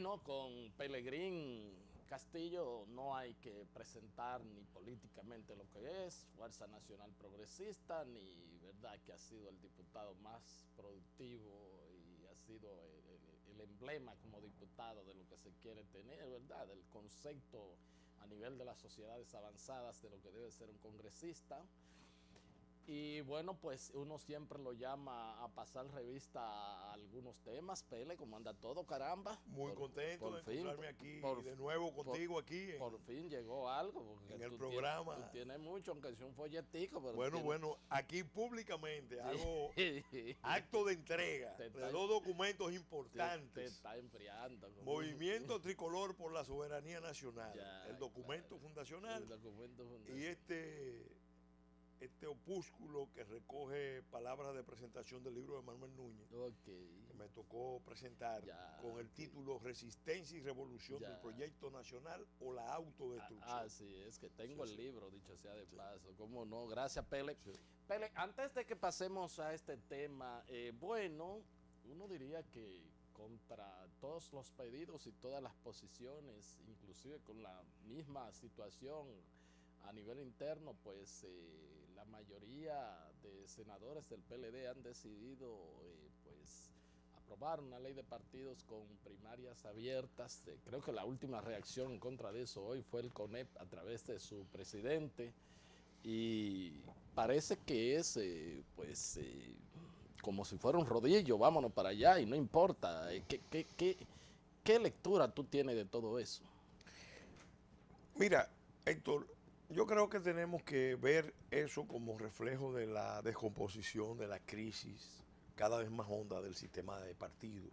Bueno, con Pelegrín Castillo no hay que presentar ni políticamente lo que es Fuerza Nacional Progresista, ni verdad que ha sido el diputado más productivo y ha sido el emblema como diputado de lo que se quiere tener, ¿verdad? Del concepto a nivel de las sociedades avanzadas de lo que debe ser un congresista. Y bueno, pues uno siempre lo llama a pasar revista a algunos temas. Pele, ¿cómo anda todo, caramba? Muy contento Por de fin, encontrarme aquí por, de nuevo por, contigo aquí por fin llegó algo, porque en el tú programa. tienes mucho, aunque sea un folletico, pero tú Bueno, tienes... bueno, aquí públicamente hago Sí. acto de entrega te, de está, dos documentos te importantes. está enfriando. Movimiento Tricolor por la Soberanía Nacional, el Ya, documento claro. El fundacional documento y fundacional. este opúsculo que recoge palabras de presentación del libro de Manuel Núñez, Ok, que me tocó presentar ya, con el ok, título Resistencia y Revolución del ya. Proyecto Nacional o la Autodestrucción. Sí, es que tengo Sí, el sí, libro, dicho sea de sí, paso. ¿Cómo no? Gracias, Pele. sí. Pele, antes de que pasemos a este tema, bueno, uno diría que contra todos los pedidos y todas las posiciones, inclusive con la misma situación a nivel interno, pues la mayoría de senadores del PLD han decidido, pues, aprobar una ley de partidos con primarias abiertas. Creo que la última reacción en contra de eso hoy fue el CONEP a través de su presidente y parece que es como si fuera un rodillo, vámonos para allá y no importa. ¿Qué lectura tú tienes de todo eso? Mira, Héctor, yo creo que tenemos que ver eso como reflejo de la descomposición, de la crisis cada vez más honda del sistema de partido,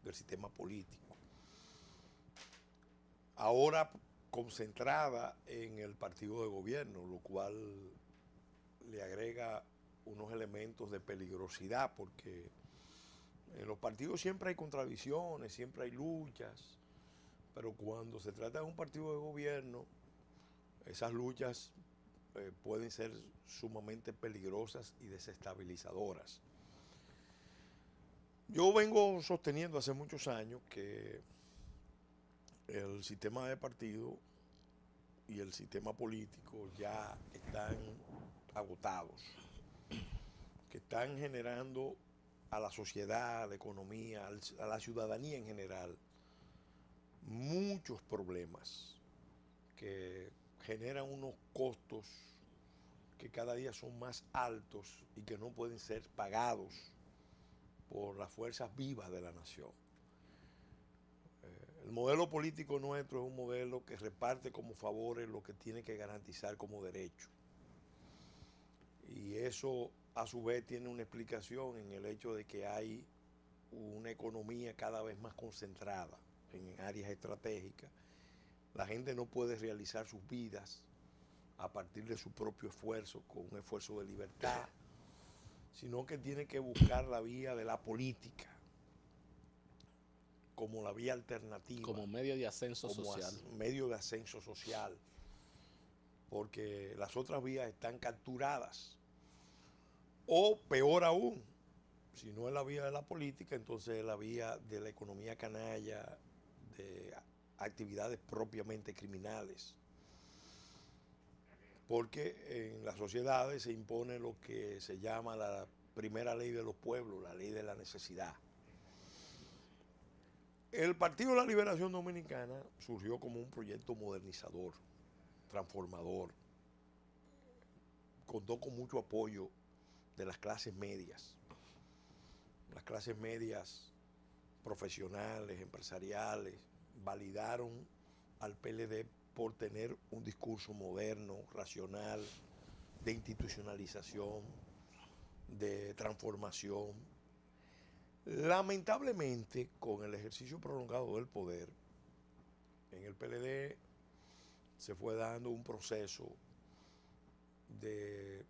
del sistema político. Ahora concentrada en el partido de gobierno, lo cual le agrega unos elementos de peligrosidad, porque en los partidos siempre hay contradicciones, siempre hay luchas, pero cuando se trata de un partido de gobierno, esas luchas pueden ser sumamente peligrosas y desestabilizadoras. Yo vengo sosteniendo hace muchos años que el sistema de partido y el sistema político ya están agotados, que están generando a la sociedad, a la economía, a la ciudadanía en general, muchos problemas que generan unos costos que cada día son más altos y que no pueden ser pagados por las fuerzas vivas de la nación. El modelo político nuestro es un modelo que reparte como favores lo que tiene que garantizar como derecho. Y eso a su vez tiene una explicación en el hecho de que hay una economía cada vez más concentrada en áreas estratégicas. La gente no puede realizar sus vidas a partir de su propio esfuerzo, con un esfuerzo de libertad, sino que tiene que buscar la vía de la política como la vía alternativa, Como medio de ascenso como social. medio de ascenso social, porque las otras vías están capturadas. O peor aún, si no es la vía de la política, entonces es la vía de la economía canalla, de actividades propiamente criminales. Porque en las sociedades se impone lo que se llama la primera ley de los pueblos, la ley de la necesidad. El Partido de la Liberación Dominicana surgió como un proyecto modernizador, transformador, contó con mucho apoyo de las clases medias. Las clases medias profesionales, empresariales, validaron al PLD por tener un discurso moderno, racional, de institucionalización, de transformación. Lamentablemente, con el ejercicio prolongado del poder, en el PLD se fue dando un proceso de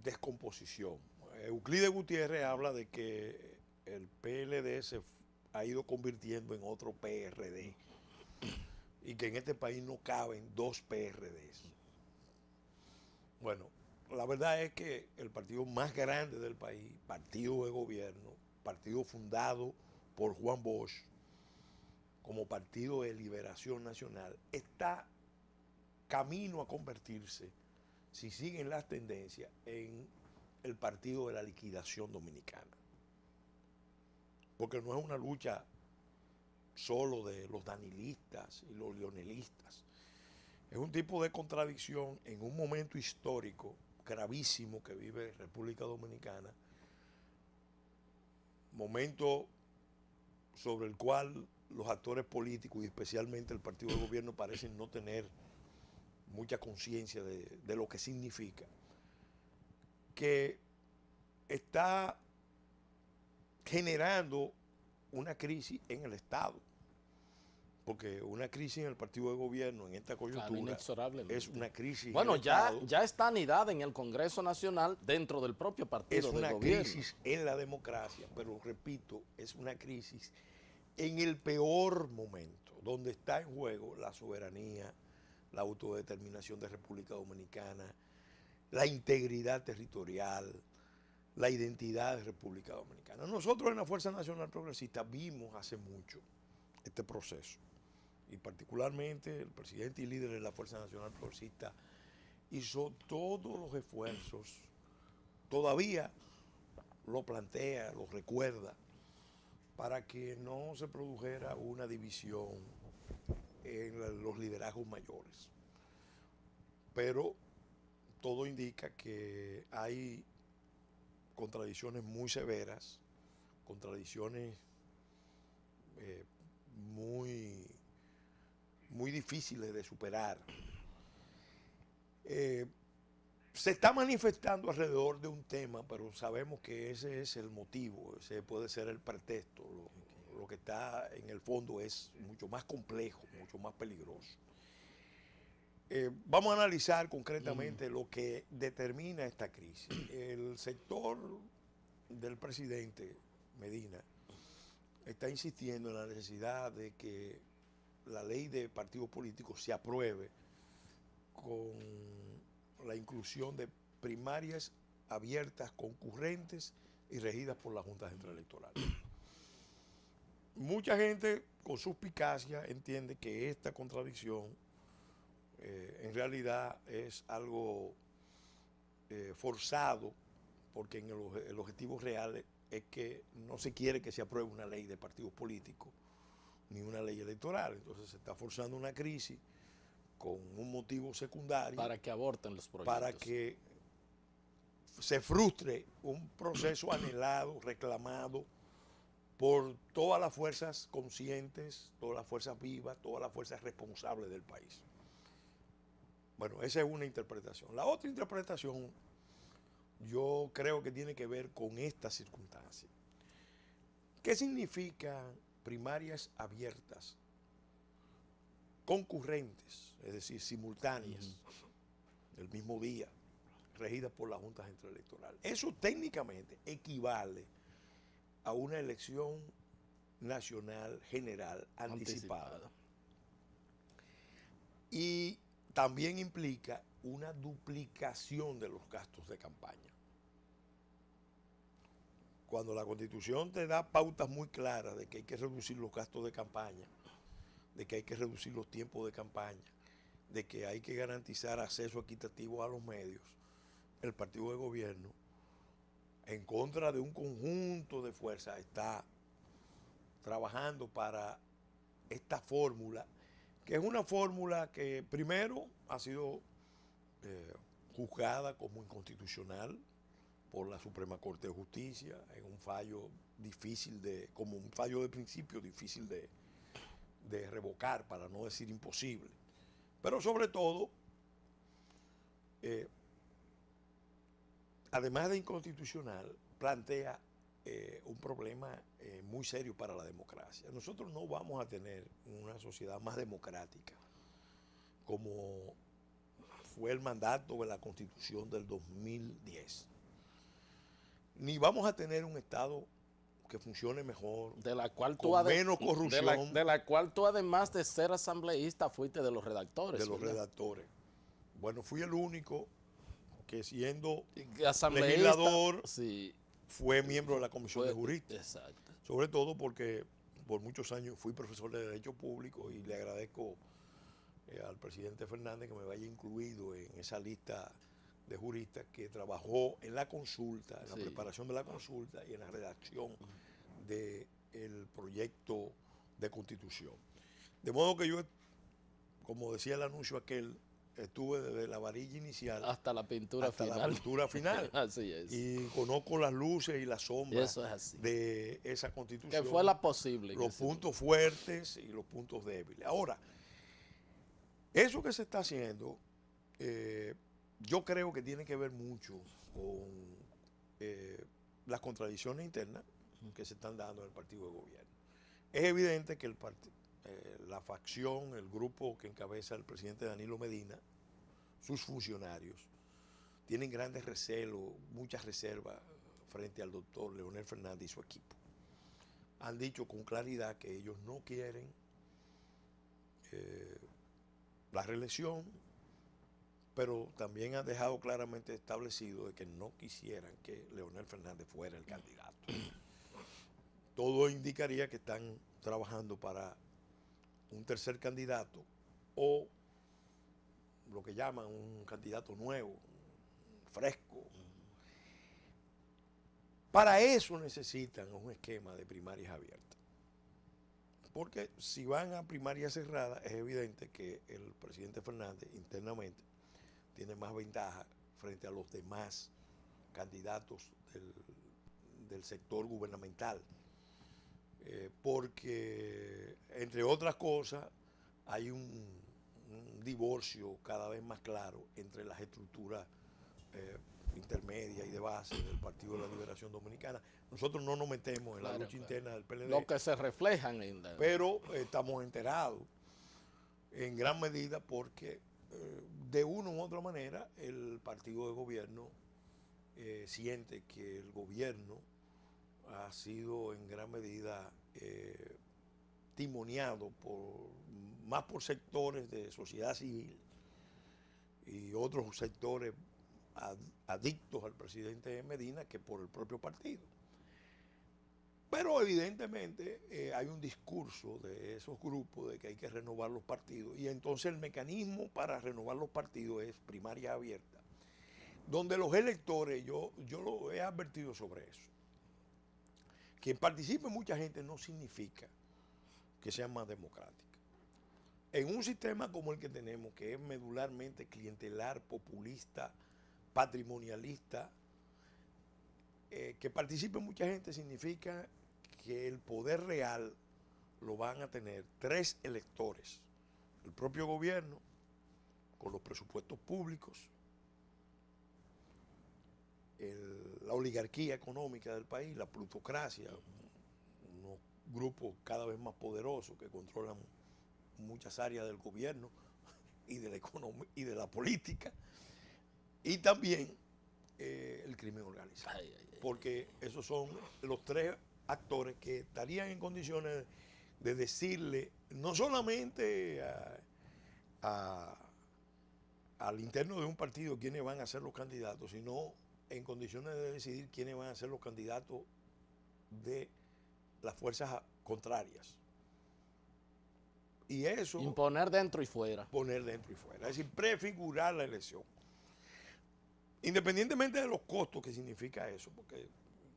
descomposición. Euclides Gutiérrez habla de que el PLD se ha ido convirtiendo en otro PRD y que en este país no caben dos PRDs. Bueno, la verdad es que el partido más grande del país, partido de gobierno, partido fundado por Juan Bosch como Partido de Liberación Nacional está camino a convertirse, si siguen las tendencias, en el Partido de la Liquidación Dominicana. Porque no es una lucha solo de los danilistas y los leonelistas. Es un tipo de contradicción en un momento histórico gravísimo que vive República Dominicana, momento sobre el cual los actores políticos y especialmente el partido de gobierno parecen no tener mucha conciencia de lo que significa, que está generando una crisis en el Estado, porque una crisis en el partido de gobierno en esta coyuntura es una crisis. Bueno, ya está anidada en el Congreso Nacional dentro del propio partido de gobierno. Es una crisis en la democracia, pero repito, es una crisis en el peor momento, donde está en juego la soberanía, la autodeterminación de República Dominicana, la integridad territorial, la identidad de República Dominicana. Nosotros en la Fuerza Nacional Progresista vimos hace mucho este proceso, y particularmente el presidente y líder de la Fuerza Nacional Progresista hizo todos los esfuerzos, todavía lo plantea, lo recuerda, para que no se produjera una división en los liderazgos mayores. Pero todo indica que hay contradicciones muy severas, contradicciones muy difíciles de superar. Se está manifestando alrededor de un tema, pero sabemos que ese es el motivo, ese puede ser el pretexto. Lo que está en el fondo es mucho más complejo, mucho más peligroso. Vamos a analizar concretamente lo que determina esta crisis. El sector del presidente Medina está insistiendo en la necesidad de que la ley de partidos políticos se apruebe con la inclusión de primarias abiertas, concurrentes y regidas por la Junta Central Electoral. Mucha gente con suspicacia entiende que esta contradicción en realidad es algo forzado, porque en el objetivo real es que no se quiere que se apruebe una ley de partidos políticos ni una ley electoral. Entonces se está forzando una crisis con un motivo secundario para que aborten los proyectos, para que se frustre un proceso anhelado, reclamado por todas las fuerzas conscientes, todas las fuerzas vivas, todas las fuerzas responsables del país. Bueno, esa es una interpretación. La otra interpretación yo creo que tiene que ver con esta circunstancia. ¿Qué significa primarias abiertas, concurrentes, es decir, simultáneas, el mismo día, regidas por la Junta Central Electoral? Eso técnicamente equivale a una elección nacional general anticipada. Y también implica una duplicación de los gastos de campaña. Cuando la Constitución te da pautas muy claras de que hay que reducir los gastos de campaña, de que hay que reducir los tiempos de campaña, de que hay que garantizar acceso equitativo a los medios, el partido de gobierno, en contra de un conjunto de fuerzas, está trabajando para esta fórmula, que es una fórmula que primero ha sido juzgada como inconstitucional por la Suprema Corte de Justicia, en un fallo difícil como un fallo de principio difícil de revocar, para no decir imposible. Pero sobre todo, además de inconstitucional, plantea un problema muy serio para la democracia. Nosotros no vamos a tener una sociedad más democrática como fue el mandato de la Constitución del 2010. Ni vamos a tener un Estado que funcione mejor, de la cual con menos corrupción. De la cual tú, además de ser asambleísta, fuiste de los redactores. De los redactores. Bueno, fui el único que, siendo legislador, sí, fue miembro de la Comisión de Juristas. Exacto. Sobre todo porque por muchos años fui profesor de Derecho Público y le agradezco al presidente Fernández que me vaya incluido en esa lista de juristas que trabajó en la consulta, en la preparación de la consulta y en la redacción del proyecto de constitución. De modo que yo, como decía el anuncio aquel, estuve desde la varilla inicial hasta la pintura final. Así es. Y conozco las luces y las sombras eso es así. de esa constitución. Que fue la posible. Los puntos fuertes y los puntos débiles. Ahora, eso que se está haciendo, yo creo que tiene que ver mucho con las contradicciones internas que se están dando en el partido de gobierno. Es evidente que la facción, el grupo que encabeza el presidente Danilo Medina, sus funcionarios, tienen grandes recelos, muchas reservas frente al doctor Leonel Fernández y su equipo. Han dicho con claridad que ellos no quieren la reelección, pero también han dejado claramente establecido de que no quisieran que Leonel Fernández fuera el candidato. Todo indicaría que están trabajando para un tercer candidato o lo que llaman un candidato nuevo, fresco. Para eso necesitan un esquema de primarias abiertas. Porque si van a primarias cerradas, es evidente que el presidente Fernández internamente tiene más ventaja frente a los demás candidatos del sector gubernamental. Porque, entre otras cosas, hay un divorcio cada vez más claro entre las estructuras intermedias y de base del Partido de la Liberación Dominicana. Nosotros no nos metemos en la lucha interna del PLD. Lo que se reflejan en la... Pero estamos enterados en gran medida porque de una u otra manera el partido de gobierno siente que el gobierno ha sido en gran medida timoneado más por sectores de sociedad civil y otros sectores adictos al presidente Medina que por el propio partido. Pero evidentemente hay un discurso de esos grupos de que hay que renovar los partidos y entonces el mecanismo para renovar los partidos es primaria abierta, donde los electores, yo lo he advertido sobre eso, que participe mucha gente no significa que sea más democrática. En un sistema como el que tenemos, que es medularmente clientelar, populista, patrimonialista, que participe mucha gente significa que el poder real lo van a tener 3 electores: el propio gobierno, con los presupuestos públicos, la oligarquía económica del país, la plutocracia, unos grupos cada vez más poderosos que controlan muchas áreas del gobierno y de la economía y de la política, y también el crimen organizado. Porque esos son los 3 actores que estarían en condiciones de decirle no solamente al interno de un partido quiénes van a ser los candidatos, sino en condiciones de decidir quiénes van a ser los candidatos de las fuerzas contrarias. Y eso... imponer dentro y fuera. Poner dentro y fuera. Es decir, prefigurar la elección. Independientemente de los costos que significa eso, porque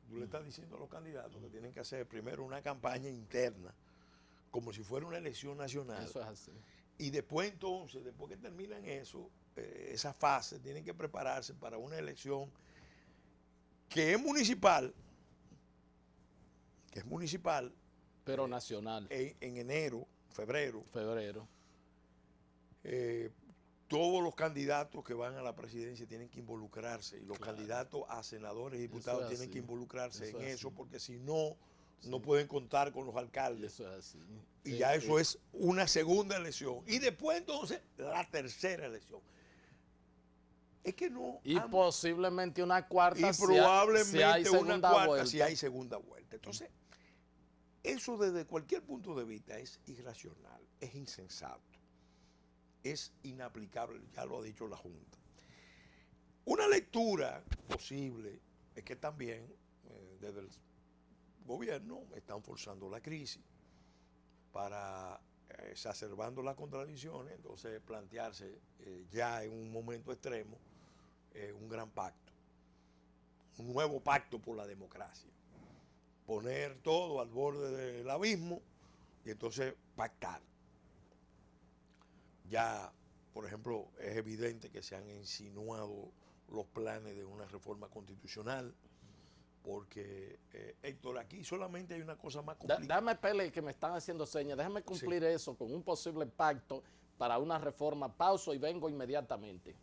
tú le estás diciendo a los candidatos que tienen que hacer primero una campaña interna, como si fuera una elección nacional. Eso es así. Y después entonces, después que terminan eso, esa fase, tienen que prepararse para una elección que es municipal, pero nacional. En enero, febrero. Todos los candidatos que van a la presidencia tienen que involucrarse y los candidatos a senadores y diputados tienen que involucrarse en eso porque si no, no pueden contar con los alcaldes. Eso es así. Y ya eso es una segunda elección. Y después entonces la tercera elección. Es que no. Y posiblemente una cuarta. Y probablemente una cuarta si hay segunda vuelta. Entonces, eso desde cualquier punto de vista es irracional, es insensato, es inaplicable, ya lo ha dicho la Junta. Una lectura posible es que también desde el gobierno están forzando la crisis. para, exacerbando las contradicciones, entonces plantearse ya en un momento extremo un gran pacto, un nuevo pacto por la democracia, poner todo al borde del abismo y entonces pactar. Ya, por ejemplo, es evidente que se han insinuado los planes de una reforma constitucional, porque, Héctor, aquí solamente hay una cosa más complicada. Déjame, Pele, que me están haciendo señas, déjame cumplir eso con un posible pacto para una reforma. Pauso y vengo inmediatamente.